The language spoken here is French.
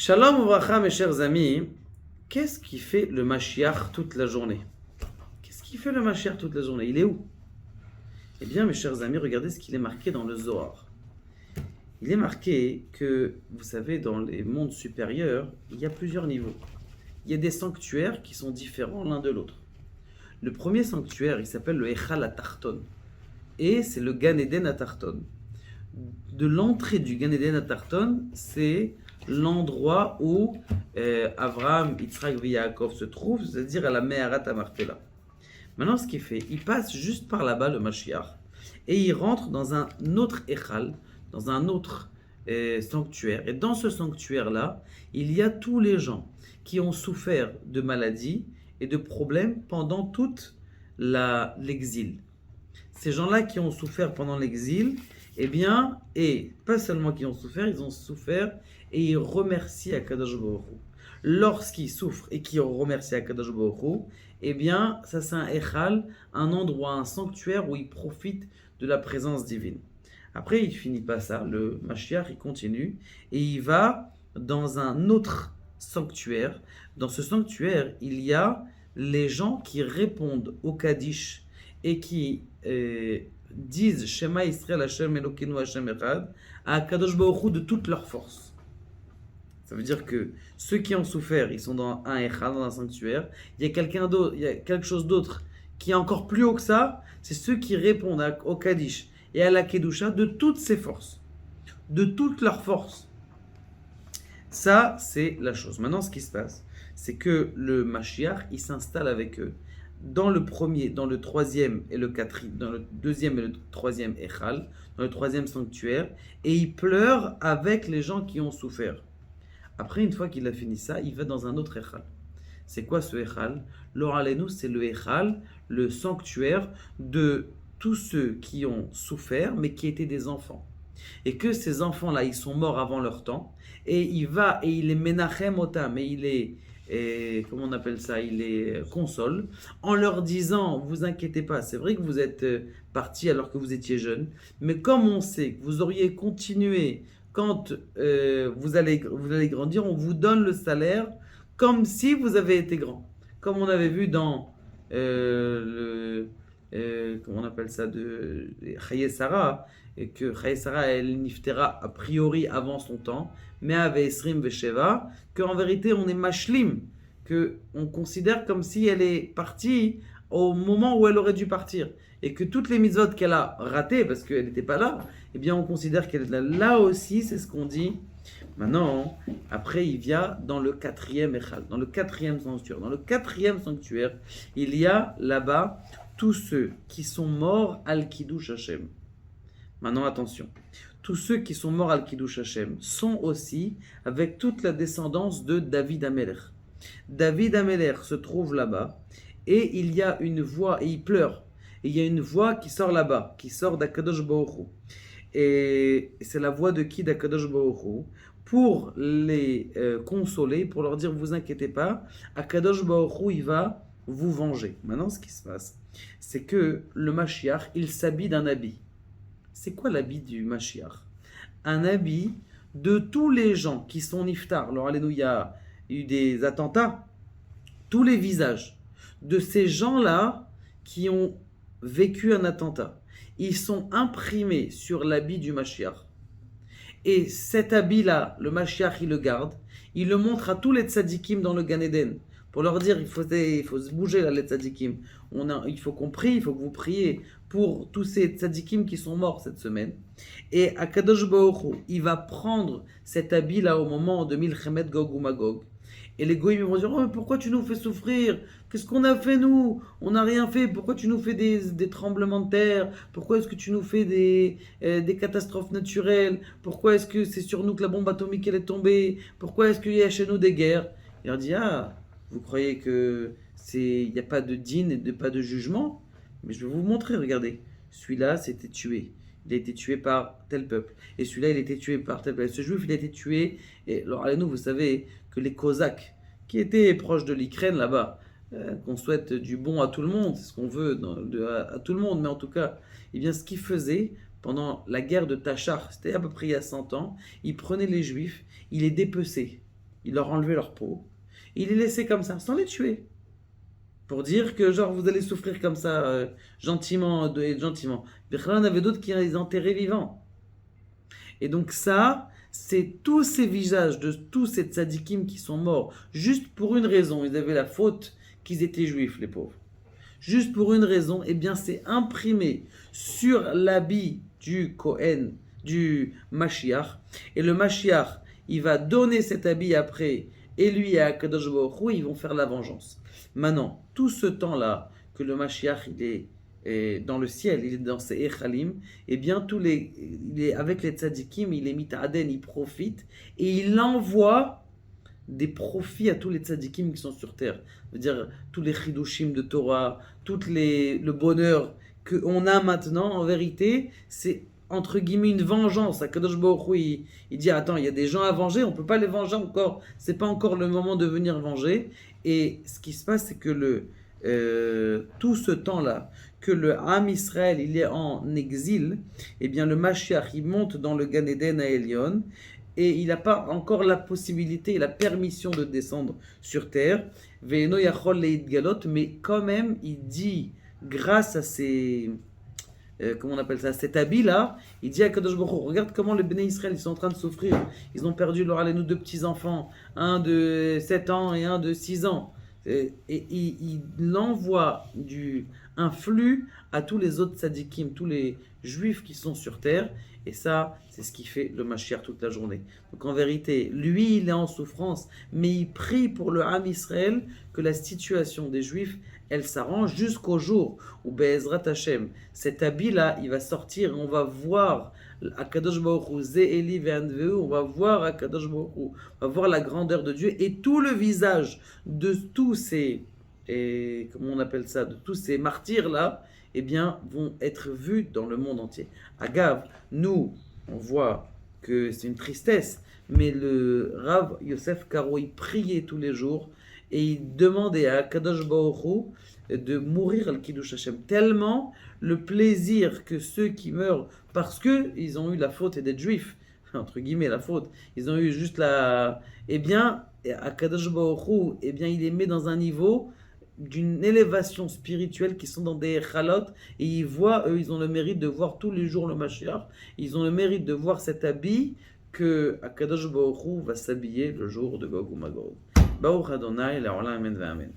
Shalom Ouvracha, mes chers amis, qu'est-ce qui fait le Mashiach toute la journée? Qu'est-ce qui fait le Mashiach toute la journée? Il est où? Eh bien, mes chers amis, regardez ce qu'il est marqué dans le Zohar. Il est marqué que, vous savez, dans les mondes supérieurs, il y a plusieurs niveaux. Il y a des sanctuaires qui sont différents l'un de l'autre. Le premier sanctuaire, il s'appelle le Echal Atarton. Et c'est le Gan Eden Atarton. De l'entrée du Gan Eden Atarton, c'est l'endroit où Avraham, Yitzhak et Yaakov se trouvent, c'est-à-dire à la Meharat Amarpela. Maintenant, ce qu'il fait, il passe juste par là-bas, le Mashiach, et il rentre dans un autre Echal, dans un autre sanctuaire. Et dans ce sanctuaire-là, il y a tous les gens qui ont souffert de maladies et de problèmes pendant toute l'exil. Ces gens-là qui ont souffert pendant l'exil, eh bien, et pas seulement qui ont souffert, ils ont souffert et ils remercient Akadosh Baruch Hu. Lorsqu'ils souffrent et qu'ils remercient Akadosh Baruch Hu, eh bien, ça c'est un Echal, un endroit, un sanctuaire où ils profitent de la présence divine. Après, il finit pas ça, le Mashiach, il continue et il va dans un autre sanctuaire. Dans ce sanctuaire, il y a les gens qui répondent au Kaddish et qui disent Shema Israël Hashem Elokeinu Hashem Echad à Akadosh Baruch Hu de toute leur force. Ça veut dire que ceux qui ont souffert, ils sont dans un Echad, dans un sanctuaire. Il y a quelqu'un d'autre, il y a quelque chose d'autre qui est encore plus haut que ça. C'est ceux qui répondent au Kaddish et à la Kedusha de toutes ses forces, de toute leur force. Ça, c'est la chose. Maintenant, ce qui se passe, c'est que le Mashiach, il s'installe avec eux dans le premier, dans le troisième et le quatrième, dans le deuxième et le troisième Echal, dans le troisième sanctuaire, et il pleure avec les gens qui ont souffert. Après, une fois qu'il a fini ça, il va dans un autre Echal. C'est quoi ce Echal? L'Oralenu, c'est le Echal, le sanctuaire de tous ceux qui ont souffert, mais qui étaient des enfants. Et que ces enfants-là, ils sont morts avant leur temps, et il va, et il est menachem otam, et il est, comment on appelle ça, il les console, en leur disant, vous inquiétez pas, c'est vrai que vous êtes partis alors que vous étiez jeunes, mais comme on sait que vous auriez continué quand vous allez grandir, on vous donne le salaire comme si vous avez été grand. Comme on avait vu dans comment on appelle ça, de Chaye Sarah, et que Chaye Sarah, elle niftera a priori avant son temps, mais avec Esrim Vesheva, qu'en vérité on est mashlim, qu'on considère comme si elle est partie au moment où elle aurait dû partir, et que toutes les mitzvot qu'elle a ratées, parce qu'elle n'était pas là, eh bien on considère qu'elle est là. Là aussi, c'est ce qu'on dit. Maintenant, après, il vient dans le quatrième Echal, dans le quatrième sanctuaire. Dans le quatrième sanctuaire, il y a là-bas tous ceux qui sont morts al-Kiddush Hashem. Maintenant, attention. Tous ceux qui sont morts al-Kiddush Hashem sont aussi avec toute la descendance de David Amelech. David Amelech se trouve là-bas et il y a une voix, et il pleure. Et il y a une voix qui sort là-bas, qui sort d'Akadosh Baruch Hu. Et c'est la voix de qui? D'Akadosh Baruch Hu, pour les consoler, pour leur dire, vous inquiétez pas, Akadosh Baruch Hu, il va vous venger. Maintenant, ce qui se passe, c'est que le Mashiach, il s'habille d'un habit. C'est quoi l'habit du Mashiach? Un habit de tous les gens qui sont niftar. Alors, alléluia, il y a eu des attentats. Tous les visages de ces gens-là qui ont vécu un attentat, ils sont imprimés sur l'habit du Mashiach. Et cet habit-là, le Mashiach, il le garde. Il le montre à tous les tzadikim dans le Gan Eden. Pour leur dire, il faut se bouger là, les tzadikim. Il faut qu'on prie, il faut que vous priez pour tous ces tzadikim qui sont morts cette semaine. Et Akadosh Baruch Hu, il va prendre cet habit-là au moment de Milchemet Gog ou Magog. Et les goïms vont dire, oh, mais pourquoi tu nous fais souffrir? Qu'est-ce qu'on a fait nous? On n'a rien fait. Pourquoi tu nous fais des tremblements de terre? Pourquoi est-ce que tu nous fais des catastrophes naturelles? Pourquoi est-ce que c'est sur nous que la bombe atomique elle est tombée? Pourquoi est-ce qu'il y a chez nous des guerres? Il leur dit, ah, vous croyez que il n'y a pas de din et pas de jugement? Mais je vais vous montrer, regardez. Celui-là, c'était tué. Il a été tué par tel peuple. Et celui-là, il a été tué par tel peuple. Ce juif, il a été tué. Et alors, allez-nous, vous savez que les Cosaques, qui étaient proches de l'Ukraine là-bas, qu'on souhaite du bon à tout le monde, c'est ce qu'on veut à tout le monde, mais en tout cas, eh bien, ce qu'ils faisaient pendant la guerre de Tachar, c'était à peu près il y a 100 ans, ils prenaient les Juifs, ils les dépeçaient. il leur enlevait leur peau, il les laissait comme ça, sans les tuer. Pour dire que genre vous allez souffrir comme ça, gentiment, gentiment. Il y en avait d'autres qui les enterraient vivants. Et donc ça, c'est tous ces visages de tous ces tzadikim qui sont morts, juste pour une raison, ils avaient la faute qu'ils étaient juifs, les pauvres. Juste pour une raison, eh bien c'est imprimé sur l'habit du Kohen, du Mashiach. Et le Mashiach, il va donner cet habit après, et lui et Akadosh Baruch Hu, ils vont faire la vengeance. Maintenant, tout ce temps-là, que le Mashiach, il est dans le ciel, il est dans ses Echalim, eh bien, il est avec les tzadikim, il est mit'aden, il profite, et il envoie des profits à tous les tzadikim qui sont sur terre. C'est-à-dire, tous les chidushim de Torah, le bonheur qu'on a maintenant, en vérité, c'est entre guillemets une vengeance. Akadosh Baruch Hu, il dit, attends, il y a des gens à venger, on ne peut pas les venger encore, c'est pas encore le moment de venir venger. Et ce qui se passe, c'est que tout ce temps-là, que le Ham Israël, il est en exil, eh bien le Mashiach, il monte dans le Gan Eden à Elion, et il n'a pas encore la possibilité et la permission de descendre sur terre. Ve'eno yachol leitgalot, mais quand même, il dit, grâce à comment on appelle ça, cet habit-là, il dit à Kadosh Baruch Hu, regarde comment les Béné Israël, ils sont en train de souffrir. Ils ont perdu leur nous deux petits-enfants, un de 7 ans et un de 6 ans. Et il envoie un flux à tous les autres tzadikim, tous les juifs qui sont sur terre. Et ça, c'est ce qui fait le Mashiach toute la journée. Donc en vérité, lui, il est en souffrance, mais il prie pour le Ham Israël que la situation des juifs, elle s'arrange jusqu'au jour où Be'ezrat Hashem, cet habit-là, il va sortir et on va voir Akadosh Baruch Hu, Ze'eli ve'anveu, on va voir Akadosh Baruch Hu, on va voir la grandeur de Dieu et tout le visage de tous ces, comment on appelle ça, de tous ces martyrs-là, eh bien, vont être vus dans le monde entier. Agav, nous, on voit que c'est une tristesse, mais le Rav Yosef Karo, il priait tous les jours et il demandait à Kadosh Baruch Hu de mourir al Kiddush Hashem, tellement le plaisir que ceux qui meurent parce qu'ils ont eu la faute d'être juifs, entre guillemets la faute, ils ont eu juste eh bien, à Kadosh Baruch Hu, eh bien, il les met dans un niveau d'une élévation spirituelle qui sont dans des chalot et ils voient, eux, ils ont le mérite de voir tous les jours le Mashiach, ils ont le mérite de voir cet habit que Akadosh Baruch Hu va s'habiller le jour de Gog ou Magog. Baruch Adonai, la Olam, Amen, Amen.